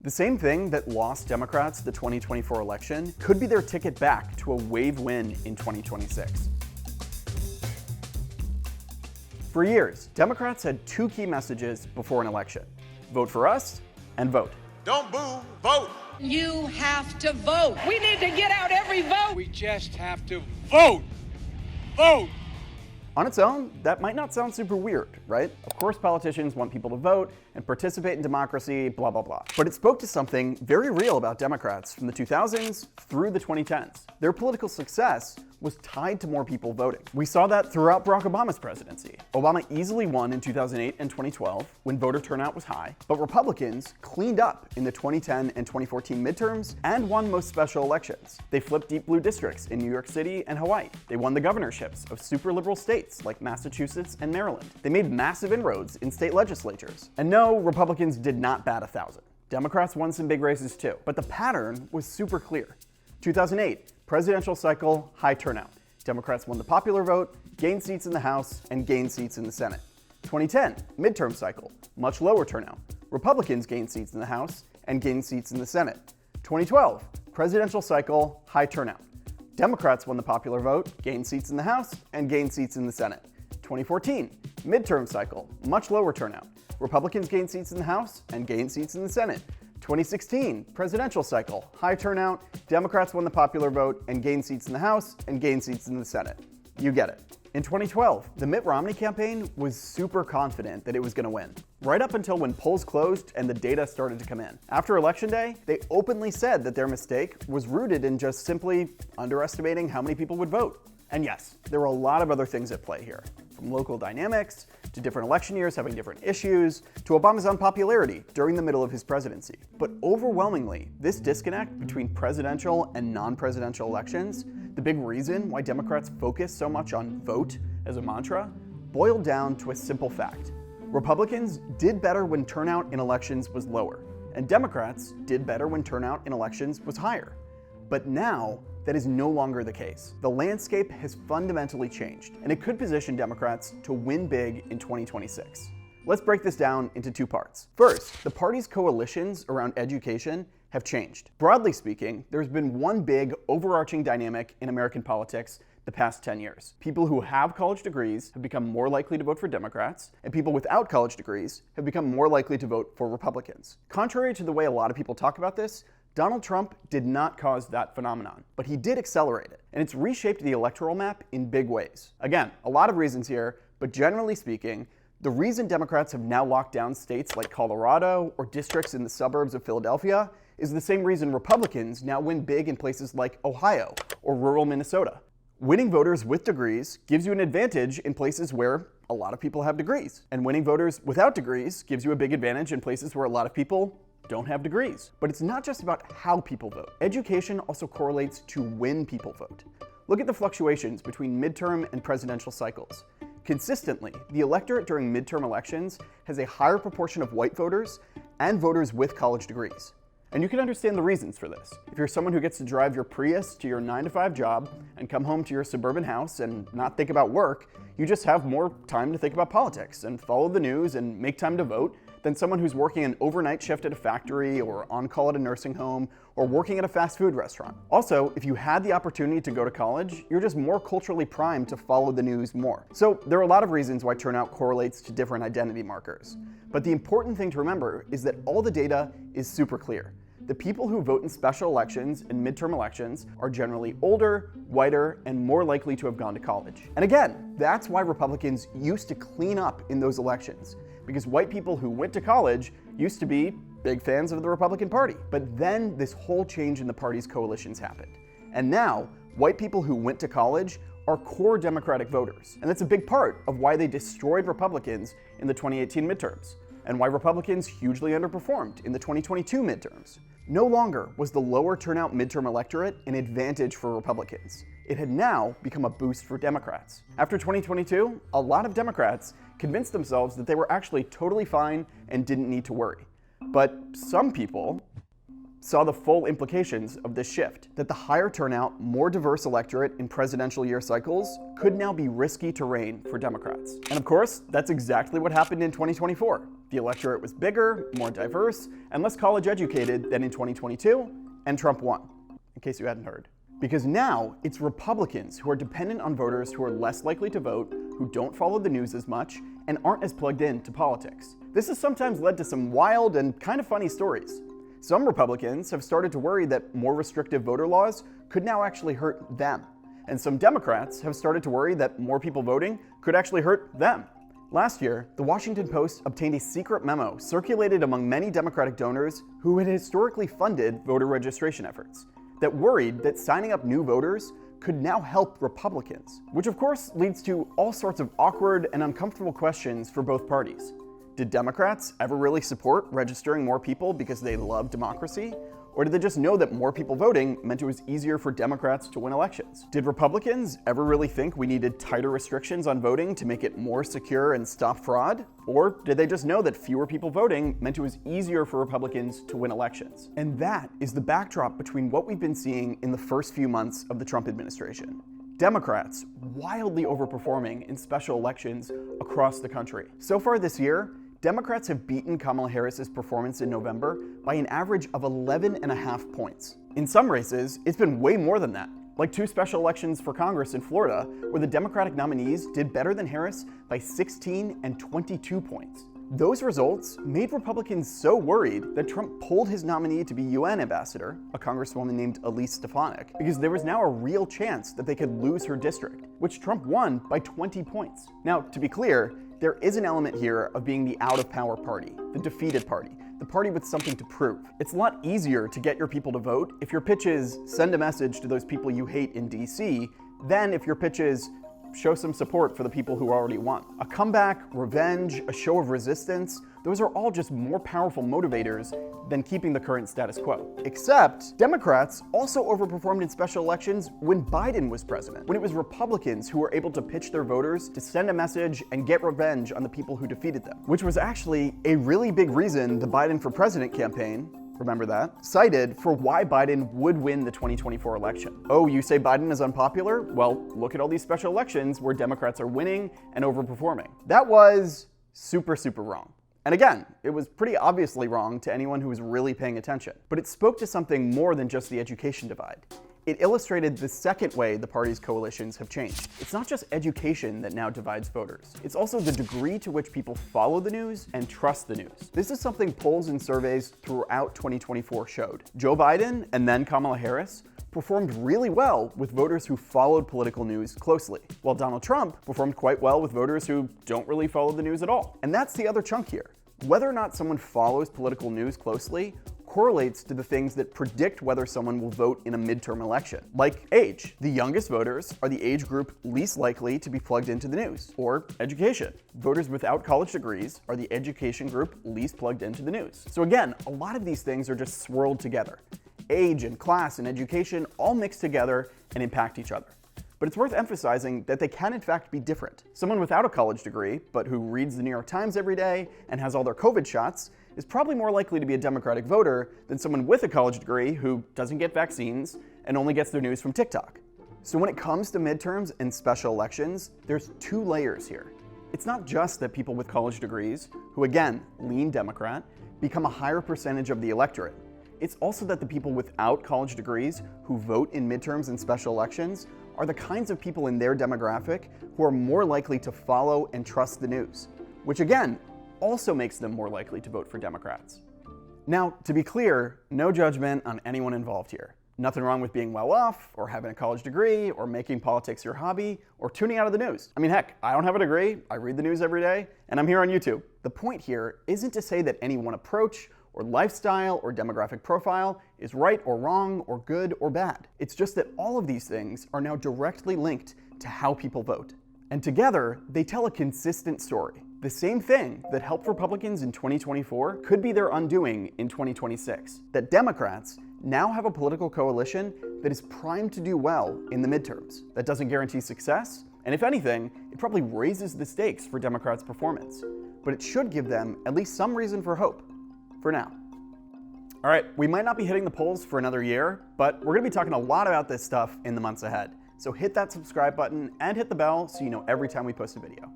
The same thing that lost Democrats the 2024 election could be their ticket back to a wave win in 2026. For years, Democrats had two key messages before an election: vote for us and vote. Don't boo, vote. You have to vote. We need to get out every vote. We just have to vote. Vote. On its own, that might not sound super weird, right? Of course politicians want people to vote and participate in democracy, blah, blah, blah. But it spoke to something very real about Democrats from the 2000s through the 2010s. Their political success was tied to more people voting. We saw that throughout Barack Obama's presidency. Obama easily won in 2008 and 2012 when voter turnout was high, but Republicans cleaned up in the 2010 and 2014 midterms and won most special elections. They flipped deep blue districts in New York City and Hawaii. They won the governorships of super liberal states like Massachusetts and Maryland. They made massive inroads in state legislatures. And no, Republicans did not bat 1,000. Democrats won some big races too, but the pattern was super clear. 2008, presidential cycle, high turnout. Democrats won the popular vote, gained seats in the House, and gained seats in the Senate. 2010, midterm cycle, much lower turnout. Republicans gained seats in the House and gained seats in the Senate. 2012, presidential cycle, high turnout. Democrats won the popular vote, gained seats in the House, and gained seats in the Senate. 2014, midterm cycle, much lower turnout. Republicans gained seats in the House and gained seats in the Senate. 2016, presidential cycle, high turnout. Democrats won the popular vote and gained seats in the House and gained seats in the Senate. You get it. In 2012, the Mitt Romney campaign was super confident that it was going to win, right up until when polls closed and the data started to come in. After Election Day, they openly said that their mistake was rooted in just simply underestimating how many people would vote. And yes, there were a lot of other things at play here, from local dynamics, to different election years having different issues, to Obama's unpopularity during the middle of his presidency. But overwhelmingly, this disconnect between presidential and non-presidential elections, the big reason why Democrats focus so much on vote as a mantra, boiled down to a simple fact. Republicans did better when turnout in elections was lower, and Democrats did better when turnout in elections was higher. But now, that is no longer the case. The landscape has fundamentally changed, and it could position Democrats to win big in 2026. Let's break this down into two parts. First, the party's coalitions around education have changed. Broadly speaking, there's been one big overarching dynamic in American politics the past 10 years. People who have college degrees have become more likely to vote for Democrats, and people without college degrees have become more likely to vote for Republicans. Contrary to the way a lot of people talk about this, Donald Trump did not cause that phenomenon, but he did accelerate it, and it's reshaped the electoral map in big ways. Again, a lot of reasons here, but generally speaking, the reason Democrats have now locked down states like Colorado or districts in the suburbs of Philadelphia is the same reason Republicans now win big in places like Ohio or rural Minnesota. Winning voters with degrees gives you an advantage in places where a lot of people have degrees, and winning voters without degrees gives you a big advantage in places where a lot of people don't have degrees. But it's not just about how people vote. Education also correlates to when people vote. Look at the fluctuations between midterm and presidential cycles. Consistently, the electorate during midterm elections has a higher proportion of white voters and voters with college degrees. And you can understand the reasons for this. If you're someone who gets to drive your Prius to your 9-to-5 job and come home to your suburban house and not think about work, you just have more time to think about politics and follow the news and make time to vote than someone who's working an overnight shift at a factory or on call at a nursing home or working at a fast food restaurant. Also, if you had the opportunity to go to college, you're just more culturally primed to follow the news more. So there are a lot of reasons why turnout correlates to different identity markers. But the important thing to remember is that all the data is super clear. The people who vote in special elections and midterm elections are generally older, whiter, and more likely to have gone to college. And again, that's why Republicans used to clean up in those elections, because white people who went to college used to be big fans of the Republican Party. But then this whole change in the party's coalitions happened. And now, white people who went to college are core Democratic voters. And that's a big part of why they destroyed Republicans in the 2018 midterms, and why Republicans hugely underperformed in the 2022 midterms. No longer was the lower turnout midterm electorate an advantage for Republicans. It had now become a boost for Democrats. After 2022, a lot of Democrats convinced themselves that they were actually totally fine and didn't need to worry. But some people saw the full implications of this shift, that the higher turnout, more diverse electorate in presidential year cycles could now be risky terrain for Democrats. And of course, that's exactly what happened in 2024. The electorate was bigger, more diverse, and less college educated than in 2022, and Trump won, in case you hadn't heard. Because now it's Republicans who are dependent on voters who are less likely to vote, who don't follow the news as much, and aren't as plugged in to politics. This has sometimes led to some wild and kind of funny stories. Some Republicans have started to worry that more restrictive voter laws could now actually hurt them. And some Democrats have started to worry that more people voting could actually hurt them. Last year, the Washington Post obtained a secret memo circulated among many Democratic donors who had historically funded voter registration efforts that worried that signing up new voters could now help Republicans, which of course leads to all sorts of awkward and uncomfortable questions for both parties. Did Democrats ever really support registering more people because they love democracy? Or did they just know that more people voting meant it was easier for Democrats to win elections? Did Republicans ever really think we needed tighter restrictions on voting to make it more secure and stop fraud? Or did they just know that fewer people voting meant it was easier for Republicans to win elections? And that is the backdrop between what we've been seeing in the first few months of the Trump administration. Democrats wildly overperforming in special elections across the country. So far this year, Democrats have beaten Kamala Harris's performance in November by an average of 11.5 points. In some races, it's been way more than that, like 2 special elections for Congress in Florida, where the Democratic nominees did better than Harris by 16 and 22 points. Those results made Republicans so worried that Trump pulled his nominee to be UN ambassador, a congresswoman named Elise Stefanik, because there was now a real chance that they could lose her district, which Trump won by 20 points. Now, to be clear, there is an element here of being the out-of-power party, the defeated party, the party with something to prove. It's a lot easier to get your people to vote if your pitch is send a message to those people you hate in DC than if your pitch is show some support for the people who already won. A comeback, revenge, a show of resistance, those are all just more powerful motivators than keeping the current status quo. Except, Democrats also overperformed in special elections when Biden was president, when it was Republicans who were able to pitch their voters to send a message and get revenge on the people who defeated them, which was actually a really big reason the Biden for President campaign, remember that, cited for why Biden would win the 2024 election. Oh, you say Biden is unpopular? Well, look at all these special elections where Democrats are winning and overperforming. That was super, super wrong. And again, it was pretty obviously wrong to anyone who was really paying attention. But it spoke to something more than just the education divide. It illustrated the second way the party's coalitions have changed. It's not just education that now divides voters. It's also the degree to which people follow the news and trust the news. This is something polls and surveys throughout 2024 showed. Joe Biden and then Kamala Harris performed really well with voters who followed political news closely, while Donald Trump performed quite well with voters who don't really follow the news at all. And that's the other chunk here. Whether or not someone follows political news closely correlates to the things that predict whether someone will vote in a midterm election, like age. The youngest voters are the age group least likely to be plugged into the news. Or education. Voters without college degrees are the education group least plugged into the news. So again, a lot of these things are just swirled together. Age and class and education all mix together and impact each other. But it's worth emphasizing that they can in fact be different. Someone without a college degree, but who reads the New York Times every day and has all their COVID shots, is probably more likely to be a Democratic voter than someone with a college degree who doesn't get vaccines and only gets their news from TikTok. So when it comes to midterms and special elections, there's 2 layers here. It's not just that people with college degrees, who again lean Democrat, become a higher percentage of the electorate. It's also that the people without college degrees who vote in midterms and special elections are the kinds of people in their demographic who are more likely to follow and trust the news, which again, also makes them more likely to vote for Democrats. Now, to be clear, no judgment on anyone involved here. Nothing wrong with being well off, or having a college degree, or making politics your hobby, or tuning out of the news. I mean, heck, I don't have a degree, I read the news every day, and I'm here on YouTube. The point here isn't to say that any one approach, or lifestyle, or demographic profile is right or wrong, or good or bad. It's just that all of these things are now directly linked to how people vote. And together, they tell a consistent story. The same thing that helped Republicans in 2024 could be their undoing in 2026. That Democrats now have a political coalition that is primed to do well in the midterms. That doesn't guarantee success, and if anything, it probably raises the stakes for Democrats' performance. But it should give them at least some reason for hope, for now. All right, we might not be hitting the polls for another year, but we're gonna be talking a lot about this stuff in the months ahead. So hit that subscribe button and hit the bell so you know every time we post a video.